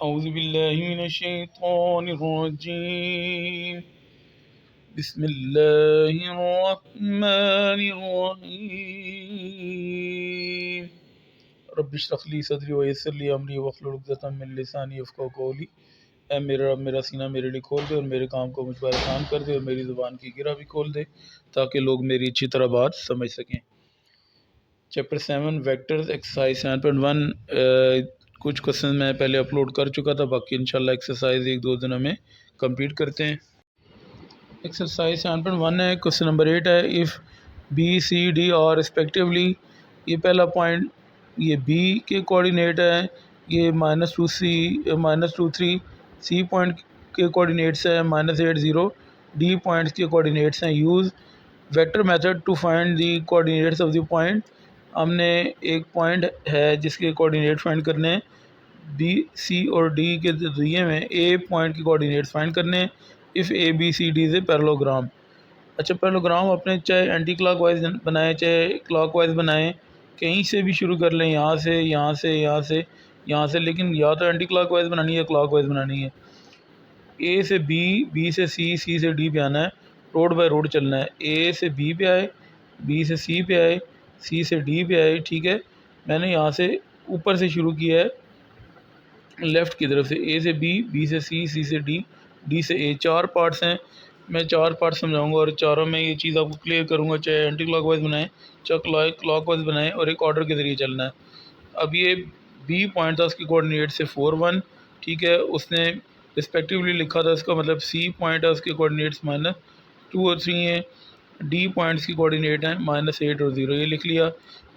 औज़ुबिल्लाहिमिनश्शैतानिर्रजीम बिस्मिल्लाहिर्रहमानिर्रहीम रब्बिश्रह ली सदरी व यस्सिर ली अमरी वहलुल उक़दतम मिन लिसानी यफ़क़हू क़ौली। ऐ मेरे रब मेरा सीना मेरे लिए खोल दे और मेरे काम को मुझ पर आसान कर दे और मेरी ज़ुबान की गिरा भी खोल दे ताकि लोग मेरी अच्छी तरह बात समझ सकें। चैप्टर 7 वेक्टर्स एक्सरसाइज 7.1 कुछ क्वेश्चन मैं पहले अपलोड कर चुका था, बाकी इंशाल्लाह एक्सरसाइज 1-2 दिनों में कंप्लीट करते हैं। एक्सरसाइज 7.1 है, क्वेश्चन नंबर 8 है। If B C D are respectively, ये पहला पॉइंट ये बी के कोऑर्डिनेट है, ये -2 3, सी पॉइंट के कोऑर्डिनेट्स है -8 0, डी पॉइंट्स के कोऑर्डिनेट्स हैं। Use vector method to find the coordinates of the point. हमने एक पॉइंट है जिसके कोऑर्डिनेट फाइंड करने हैं, बी सी और डी के जरिए में ए पॉइंट के कोऑर्डिनेट्स फाइंड करने हैं। If A B C D से पैरेललोग्राम। अच्छा, पैरेललोग्राम अपने चाहे एंटी क्लॉकवाइज बनाएं चाहे क्लॉकवाइज बनाएं, कहीं से भी शुरू कर लें, यहाँ से यहाँ से यहाँ से यहाँ से, लेकिन या तो एंटी क्लॉकवाइज बनानी है क्लॉकवाइज बनानी है। ए से बी, बी से सी, सी से डी पे आना है, रोड बाय रोड चलना है। ए से बी पे आए, बी से सी पे आए, सी से डी पे आए। ठीक है, मैंने यहाँ से ऊपर से शुरू किया है लेफ़्ट की तरफ से, ए से बी, बी से सी, सी से डी, डी से ए। 4 पार्ट्स हैं, मैं 4 पार्ट समझाऊंगा और चारों में ये चीज़ आपको क्लियर करूंगा, चाहे एंटी क्लॉकवाइज बनाएं चाहे क्लॉकवाइज बनाएं, और एक ऑर्डर के ज़रिए चलना है। अब ये बी पॉइंट था, उसकी कोऑर्डिनेट से 4 1, ठीक है, उसने रिस्पेक्टिवली लिखा था, इसका मतलब सी पॉइंट है उसके कोऑर्डिनेट्स -2 और 3 हैं, डी पॉइंट्स की कोऑर्डिनेट हैं -8 और 0, ये लिख लिया।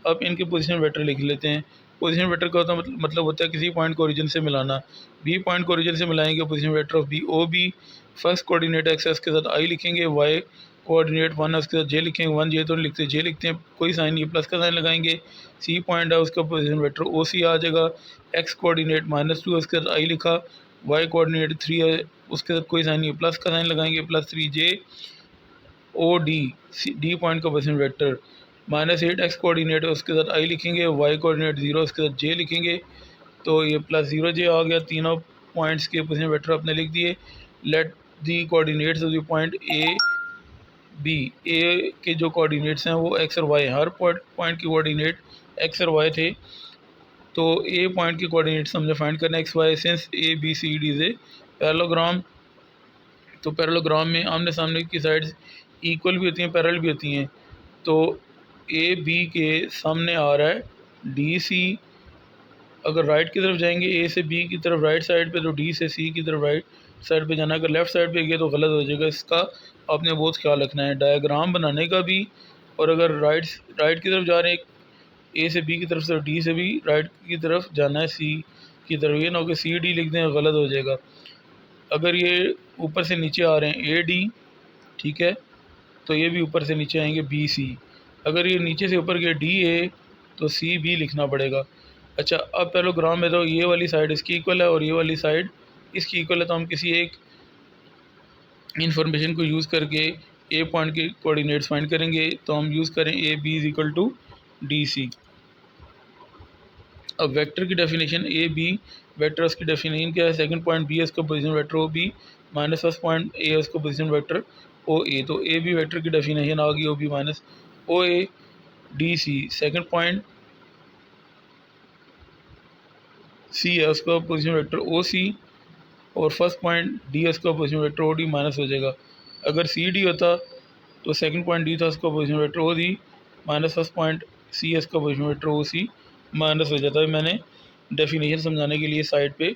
अब इनके पोजीशन वेक्टर लिख लेते हैं। पोजीशन वेक्टर का मतलब होता है किसी पॉइंट को ओरिजिन से मिलाना। बी पॉइंट को ओरिजिन से मिलाएंगे, position vector of B O B. First coordinate X के साथ आई लिखेंगे, वाई कोऑर्डिनेट 1 है उसके साथ जे लिखेंगे, 1 जे तो नहीं लिखते, जे लिखते हैं, कोई साइन नहीं, प्लस का साइन लगाएंगे। सी पॉइंट है उसका पोजीशन वेक्टर ओ सी आ जाएगा। एक्स कोऑर्डिनेट -2 है उसके साथ आई लिखा, वाई कोऑर्डिनेट 3 है उसके साथ कोई साइन नहीं, प्लस का साइन लगाएंगे, +3 जे ओ डी। डी पॉइंट का पोजीशन वेक्टर -8 एक्स कोऑर्डिनेट है उसके साथ आई लिखेंगे, वाई कोऑर्डिनेट 0 उसके साथ जे लिखेंगे, तो ये +0 जे आ गया। तीनों पॉइंट्स के पोजीशन वेक्टर आपने लिख दिए। Let the coordinates of the point A B. A के जो कोऑर्डिनेट्स हैं वो एक्स और वाई, हर पॉइंट की कोऑर्डिनेट एक्स और वाई थे, तो ए पॉइंट के कोऑर्डिनेट्स हमने फाइंड करना है X Y, since A B C D से पैरेललोग्राम। तो पैरेललोग्राम में आमने सामने की साइड्स इक्वल भी होती हैं, पैरेलल भी होती हैं। तो ए बी के सामने आ रहा है डी सी, अगर राइट की तरफ जाएंगे ए से बी की तरफ राइट साइड पे, तो डी से सी की तरफ राइट साइड पे जाना। अगर लेफ़्ट साइड पे गए तो गलत हो जाएगा, इसका आपने बहुत ख्याल रखना है डायग्राम बनाने का भी। और अगर राइट की तरफ जा रहे हैं ए से बी की तरफ से, डी से भी राइट की तरफ जाना है सी की तरफ, ये ना हो कि सी डी लिख दें, गलत हो जाएगा। अगर ये ऊपर से नीचे आ रहे हैं ए डी, ठीक है, तो ये भी ऊपर से नीचे आएंगे बी सी। अगर ये नीचे से ऊपर गए डी ए, तो सी बी लिखना पड़ेगा। अच्छा, अब पैरेललोग्राम में तो ये वाली साइड इसकी इक्वल है और ये वाली साइड इसकी इक्वल है, तो हम किसी एक इंफॉर्मेशन को यूज़ करके ए पॉइंट के कोऑर्डिनेट्स फाइंड करेंगे। तो हम यूज़ करें A B is equal to D C. अब वेक्टर की डेफिनेशन ए बी, वेक्टर उसकी डेफिनेशन क्या है, सेकंड पॉइंट बी है उसका position vector O B, minus first point A है उसका पोजीशन वेक्टर ओ ए। तो ए बी वेक्टर की डेफिनेशन आ गई O B minus O A D C. Second point C है उसका पोजीशन वेक्टर ओ सी, और फर्स्ट पॉइंट डी है उसका position vector O D, minus हो जाएगा। अगर सी डी होता तो सेकंड पॉइंट डी था उसका position vector O D, minus first point C है उसका position vector O C, minus हो जाता है। मैंने डेफिनेशन समझाने के लिए साइड पे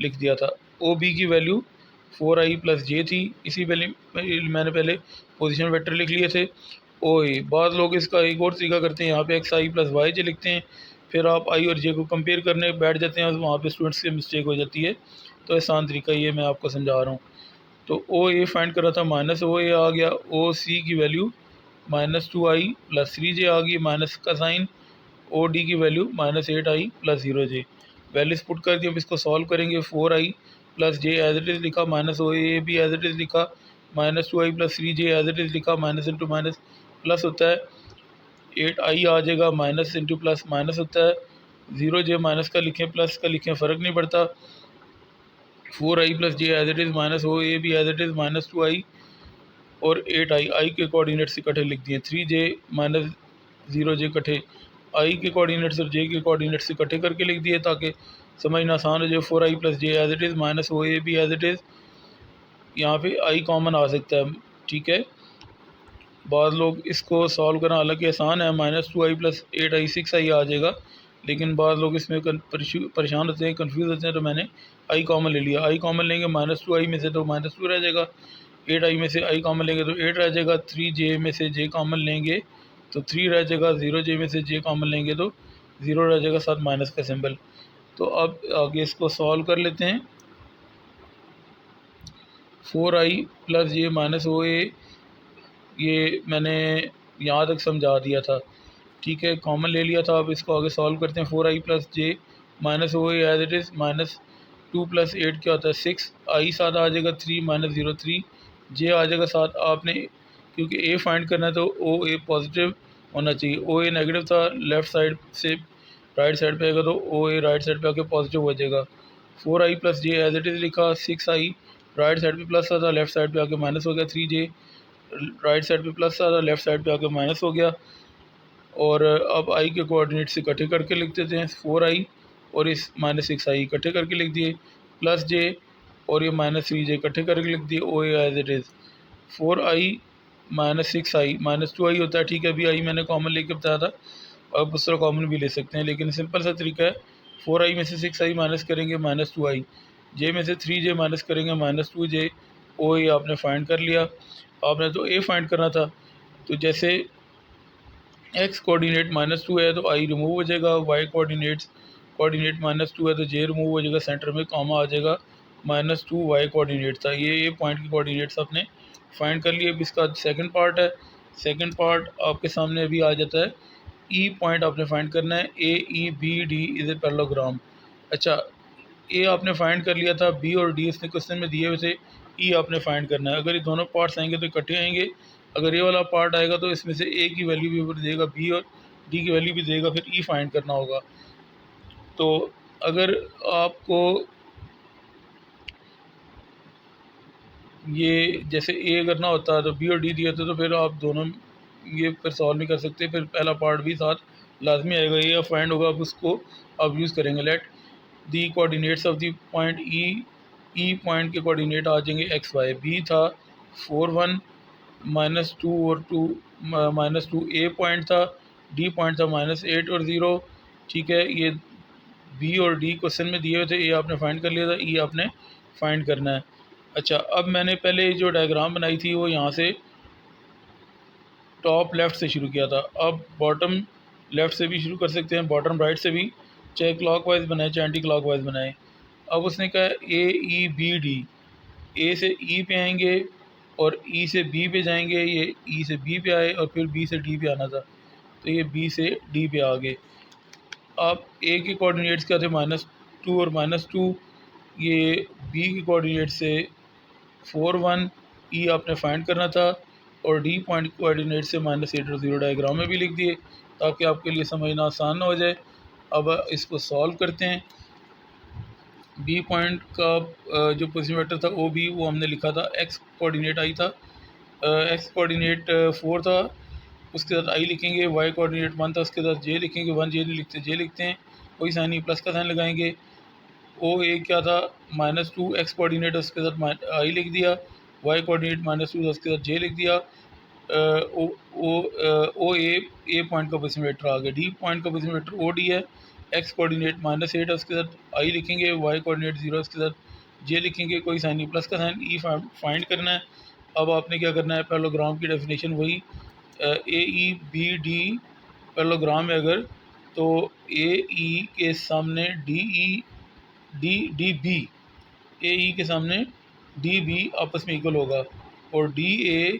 लिख दिया था। ओ बी की वैल्यू 4i + j थी, इसी मैंने पहले पोजीशन वेक्टर लिख लिए थे। ओ ए, बाद लोग इसका एक और तरीका करते हैं, यहाँ पे xi + yj लिखते हैं, फिर आप आई और जे को कंपेयर करने बैठ जाते हैं, वहाँ पे स्टूडेंट्स की मिस्टेक हो जाती है। तो आसान तरीका ये मैं आपको समझा रहा हूँ। तो ओ ए फाइंड कर रहा था, माइनस ओ ए आ गया, ओ सी की वैल्यू -2i + 3j आ गई, माइनस का साइन, ओ डी की value -8i + 0j। Values put करके अब इसको सॉल्व करेंगे। 4i + j as it is लिखा, माइनस ओ ए भी एज इट इज़ लिखा, -2i + 3j as it is लिखा, माइनस इंटू माइनस प्लस होता है, 8i आ जाएगा, माइनस इंटू प्लस माइनस होता है, 0j माइनस का लिखें प्लस का लिखें फ़र्क नहीं पड़ता। 4i plus J as it is minus O A भी as it is minus 2i और 8i आई के कोऑर्डिनेट्स इकट्ठे लिख दिए। 3j माइनस 0j इकट्ठे आई के कोऑर्डिनेट्स और जे के कोऑर्डिनेट्स इकट्ठे करके लिख दिए ताकि समझना आसान हो जाए। 4i plus J as it is minus O A भी एज इट इज़, यहाँ पे आई कॉमन आ सकता है, ठीक है। बाद लोग इसको सॉल्व करना हालांकि आसान है, -2i प्लस 8i 6i आ जाएगा, लेकिन बाद लोग इसमें परेशान होते हैं, कंफ्यूज होते हैं, तो मैंने आई कॉमन ले लिया। आई कॉमन लेंगे -2i में से तो -2 रह जाएगा, 8i में से आई कॉमन लेंगे तो 8 रह जाएगा, 3j में से j कॉमन लेंगे तो 3 रह जाएगा, 0j में से j कॉमन लेंगे तो 0 रह जाएगा, साथ माइनस का सिंबल। तो अब आगे इसको सॉल्व कर लेते हैं। 4i plus J minus O ए, ये मैंने यहाँ तक समझा दिया था, ठीक है, कॉमन ले लिया था। अब इसको आगे सॉल्व करते हैं। 4i plus J minus O as it is -2 plus 8 क्या होता है 6, आई साथ आ जाएगा 3 माइनस 0 3, जे आ जाएगा साथ। आपने क्योंकि ए फाइंड करना है तो ओ ए पॉजिटिव होना चाहिए, ओ ए नेगेटिव था, लेफ़्ट साइड से राइट साइड पे आएगा तो ओ ए राइट साइड पे आके पॉजिटिव हो जाएगा। 4i plus J as it is लिखा, 6i राइट साइड पे प्लस था, लेफ़्ट साइड पे आके माइनस हो गया, 3j राइट साइड पे प्लस था, लेफ़्ट साइड पे आके माइनस हो गया। और अब आई के कोऑर्डिनेट्स इकट्ठे करके लिख देते हैं। 4i और इस -6i इकट्ठे करके लिख दिए, प्लस जे और ये -3j इकट्ठे करके लिख दिए, ओ as it is. 4i -6i -2i होता है, ठीक है, अभी आई मैंने कॉमन लेके बताया था, अब उस तरह कॉमन भी ले सकते हैं, लेकिन सिंपल सा तरीका है। 4i में से 6i माइनस करेंगे -2i, जे में से 3j माइनस करेंगे -2j, ओ ये आपने फाइंड कर लिया। आपने तो ए फाइंड करना था, तो जैसे एक्स कोऑर्डिनेट -2 है तो आई रिमूव हो जाएगा, वाई कोऑर्डिनेट -2 है तो जे रिमूव हो जाएगा, सेंटर में कॉमा आ जाएगा, -2 वाई कोऑर्डिनेट था। ये पॉइंट के कोऑर्डिनेट्स आपने फाइंड कर लिए। अब इसका सेकंड पार्ट है, सेकंड पार्ट आपके सामने अभी आ जाता है। ई पॉइंट आपने फाइंड करना है, A E B D is a parallelogram. अच्छा, ए आपने फाइंड कर लिया था, बी और डी इसने क्वेश्चन में दिए हुए थे, ई आपने फाइंड करना है। अगर ये दोनों पार्ट्स आएंगे तो इकट्ठे आएंगे, अगर ये वाला पार्ट आएगा तो इसमें से ए की वैल्यू भी ऊपर देगा, बी और डी की वैल्यू भी देगा, फिर ई फाइंड करना होगा। तो अगर आपको ये जैसे ए करना होता है तो बी और डी दिए होते तो फिर आप दोनों ये फिर सॉल्व नहीं कर सकते, फिर पहला पार्ट भी साथ लाजमी आएगा, ये फाइंड होगा, अब उसको आप यूज़ करेंगे। Late the coordinates of the point E point के कोऑर्डिनेट आ जाएंगे एक्स वाई। बी था 4 1 -2 और 2 -2 ए पॉइंट था, डी पॉइंट था -8 और 0, ठीक है। ये बी और डी क्वेश्चन में दिए हुए थे, ए आपने फाइंड कर लिया था, ई आपने फाइंड करना है। अच्छा, अब मैंने पहले जो डायग्राम बनाई थी वो यहाँ से टॉप लेफ़्ट से शुरू किया था, अब बॉटम लेफ़्ट से भी शुरू कर सकते हैं, बॉटम राइट से भी, चाहे क्लॉकवाइज बनाए चाहे एंटी क्लॉकवाइज बनाए। अब उसने कहा ए ई बी डी, ए से ई पे आएंगे और ई से बी पे जाएंगे, ये ई से बी पे आए और फिर बी से डी पे आना था, तो ये बी से डी पे आ गए। अब ए के कोऑर्डिनेट्स क्या थे -2 और -2, ये बी के कोऑर्डिनेट से 4 1, ई आपने फाइंड करना था, और डी पॉइंट कोऑर्डिनेट से -8 और 0 डायग्राम में भी लिख दिए ताकि आपके लिए समझना आसान हो जाए। अब इसको सॉल्व करते हैं। बी पॉइंट का जो पोजीशन वेक्टर था ओ बी, वो हमने लिखा था, एक्स कोऑर्डिनेट आई था, एक्स कोऑर्डिनेट 4 था, उसके साथ आई लिखेंगे, वाई कोऑर्डिनेट 1 था, उसके साथ जे लिखेंगे, 1 जे नहीं लिखते, जे लिखते हैं, कोई साइन नहीं, प्लस का साइन लगाएंगे। ओ ए क्या था -2, एक्स कोऑर्डिनेट उसके साथ आई लिख दिया, वाई कोऑर्डिनेट -2 था, उसके साथ जे लिख दिया। ओ ओ ए पॉइंट का पोजीशन वेक्टर आ गया। डी पॉइंट का पोजीशन वेक्टर ओ डी है, एक्स कोऑर्डिनेट -8 है, उसके साथ आई लिखेंगे, वाई कोऑर्डिनेट 0 उसके साथ जे लिखेंगे, कोई साइन नहीं, प्लस का साइन, ई फाइंड करना है। अब आपने क्या करना है, पैरेललोग्राम की डेफिनेशन वही, ए ई बी डी पैरेललोग्राम है अगर, तो ए ई के सामने डी बी, ए ई के सामने डी बी आपस में इक्वल होगा, और डी ए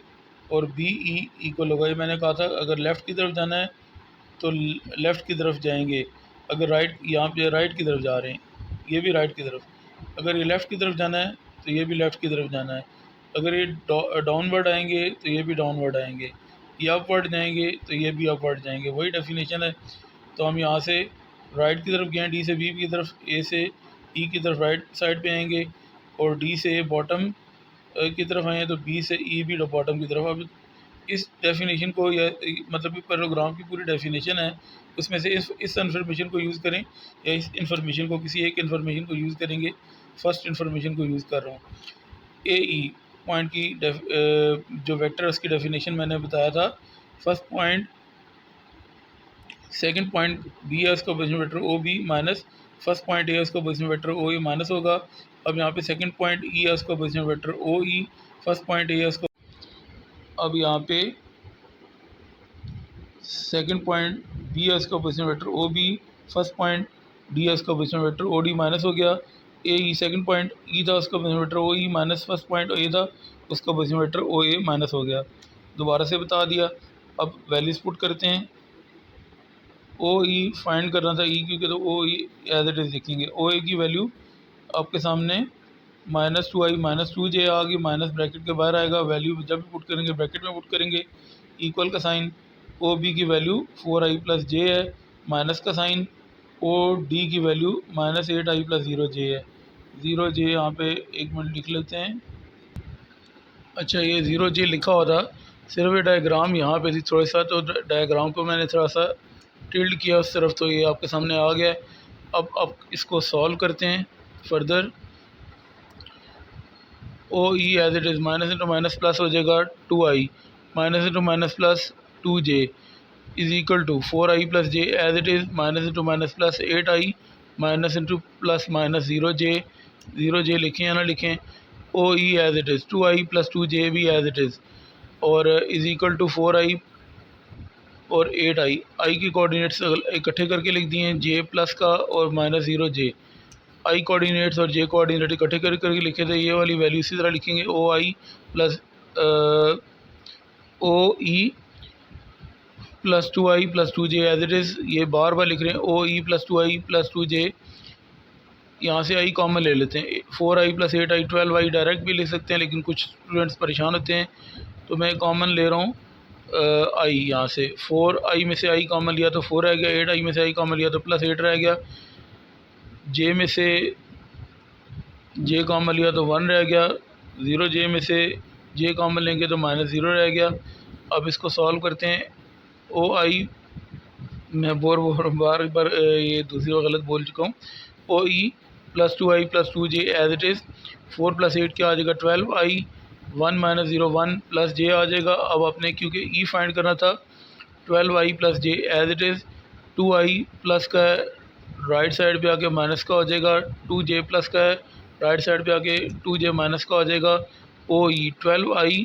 और बी ई इक्वल होगा। ये मैंने कहा था, अगर लेफ़्ट की तरफ जाना है तो लेफ़्ट की तरफ जाएंगे, अगर राइट, यहाँ पे राइट की तरफ जा रहे हैं, ये भी राइट की तरफ, अगर ये लेफ़्ट की तरफ जाना है तो ये भी लेफ़्ट की तरफ जाना है, अगर ये डाउनवर्ड आएंगे तो ये भी डाउनवर्ड आएंगे, ये अपवर्ड जाएंगे तो ये भी अपवर्ड जाएंगे, वही डेफिनेशन है। तो हम यहाँ से राइट की तरफ गए, डी से बी की तरफ, ए से ई की तरफ राइट साइड पे आएंगे, और डी से बॉटम की तरफ आए हैं तो बी से ई भी बॉटम की तरफ। अब इस डेफिनेशन को या मतलब पैराग्राम की पूरी डेफिनेशन है, उसमें से इस इन्फॉर्मेशन को यूज़ करें या इस इन्फॉर्मेशन को किसी एक इन्फॉर्मेशन को यूज़ करेंगे। फर्स्ट इन्फॉर्मेशन को यूज़ कर रहा हूँ। ए ई पॉइंट की जो वेक्टर उसकी डेफिनेशन मैंने बताया था। First point, second point B है उसका position vector O B minus first point A है उसका position vector O A minus होगा। अब यहाँ पे सेकंड पॉइंट ई है उसका position vector O E, first point A है उसका। अब यहाँ पे सेकंड पॉइंट बी है उसका position vector O B, first point D है उसका position vector O D minus हो गया। A E second point E था उसका position vector O E minus first point A था उसका position vector O A minus हो गया। दोबारा से बता दिया। अब वैल्यूज पुट करते हैं। ओ ई फाइंड करना था ई क्योंकि, तो ओ ई एज इट इज़ लिखेंगे। ओ ए की वैल्यू आपके सामने -2i -2j आ गई, माइनस ब्रैकेट के बाहर आएगा। वैल्यू जब भी पुट करेंगे ब्रैकेट में पुट करेंगे। इक्वल का साइन, ओ बी की वैल्यू 4i + j है, माइनस का साइन, ओ डी की वैल्यू -8i + 0j है। 0j यहाँ पे 1 मिनट लिख लेते हैं। अच्छा, ये 0j लिखा हुआ था, सिर्फ ये डायग्राम यहाँ पे थी थोड़ा सा, तो डायग्राम को मैंने थोड़ा सा टिल्ड किया उस तरफ, तो ये आपके सामने आ गया। अब इसको सॉल्व करते हैं further. O E as it is minus into minus plus हो जाएगा 2i, minus into minus plus 2j is equal to 4i + j as it is, minus into minus plus 8i minus into plus minus 0j लिखें या ना लिखें। O E as it is 2i + 2j भी as it is, और is equal to 4i और 8i। आई के coordinates इकट्ठे करके लिख दिए हैं, j प्लस का और माइनस 0j। आई कोऑर्डिनेट्स और जे कोऑर्डिनेट इकट्ठे करके लिखे थे। ये वाली वैल्यू इसी तरह लिखेंगे, O I plus O E plus 2i + 2j as it is. ये बार बार लिख रहे हैं, ओ ई प्लस 2i + 2j। यहाँ से आई कॉमन ले लेते हैं, 4i + 8i 12i डायरेक्ट भी लिख सकते हैं, लेकिन कुछ स्टूडेंट्स परेशान होते हैं, तो मैं कॉमन ले रहा हूँ आई। यहाँ से 4i में से आई कॉमन लिया तो 4 रह गया, 8i में से आई कॉमन लिया तो +8 रह गया, जे में से जे कॉमन लिया तो 1 रह गया, 0j में से जे कॉमन लेंगे तो -0 रह गया। अब इसको सॉल्व करते हैं। ओ आई, मैं बार बार ये दूसरी बार गलत बोल चुका हूँ। O E plus 2i + 2j as it is, 4 + 8 क्या आ जाएगा 12i, 1 - 0 1 + j आ जाएगा। अब आपने क्योंकि ई फाइंड करना था, 12i + j as it is, 2i plus का राइट साइड पे आके माइनस का हो जाएगा, 2j प्लस का है राइट साइड पे आके 2j माइनस का हो जाएगा। ओ ई 12i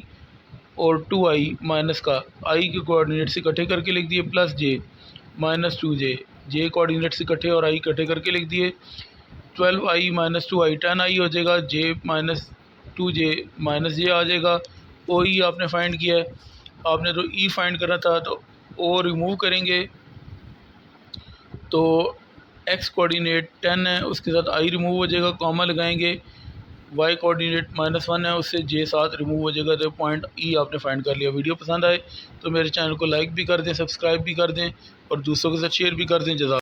और 2i माइनस का, आई के कोऑर्डिनेट्स इकट्ठे करके लिख दिए, प्लस j माइनस 2j, जे कोऑर्डिनेट्स इकट्ठे और आई इकट्ठे करके लिख दिए। 12i - 2i 10i हो जाएगा, j minus 2j minus j आ जाएगा। ओ ई आपने फाइंड किया है, आपने तो ई फाइंड करना था, तो ओ रिमूव करेंगे तो x कोऑर्डिनेट 10 है, उसके साथ i रिमूव हो जाएगा, कॉमा लगाएंगे। y कोऑर्डिनेट -1 है, उससे j साथ रिमूव हो जाएगा, तो पॉइंट ई आपने फाइंड कर लिया। वीडियो पसंद आए तो मेरे चैनल को लाइक भी कर दें, सब्सक्राइब भी कर दें और दूसरों के साथ शेयर भी कर दें। जज़ाक।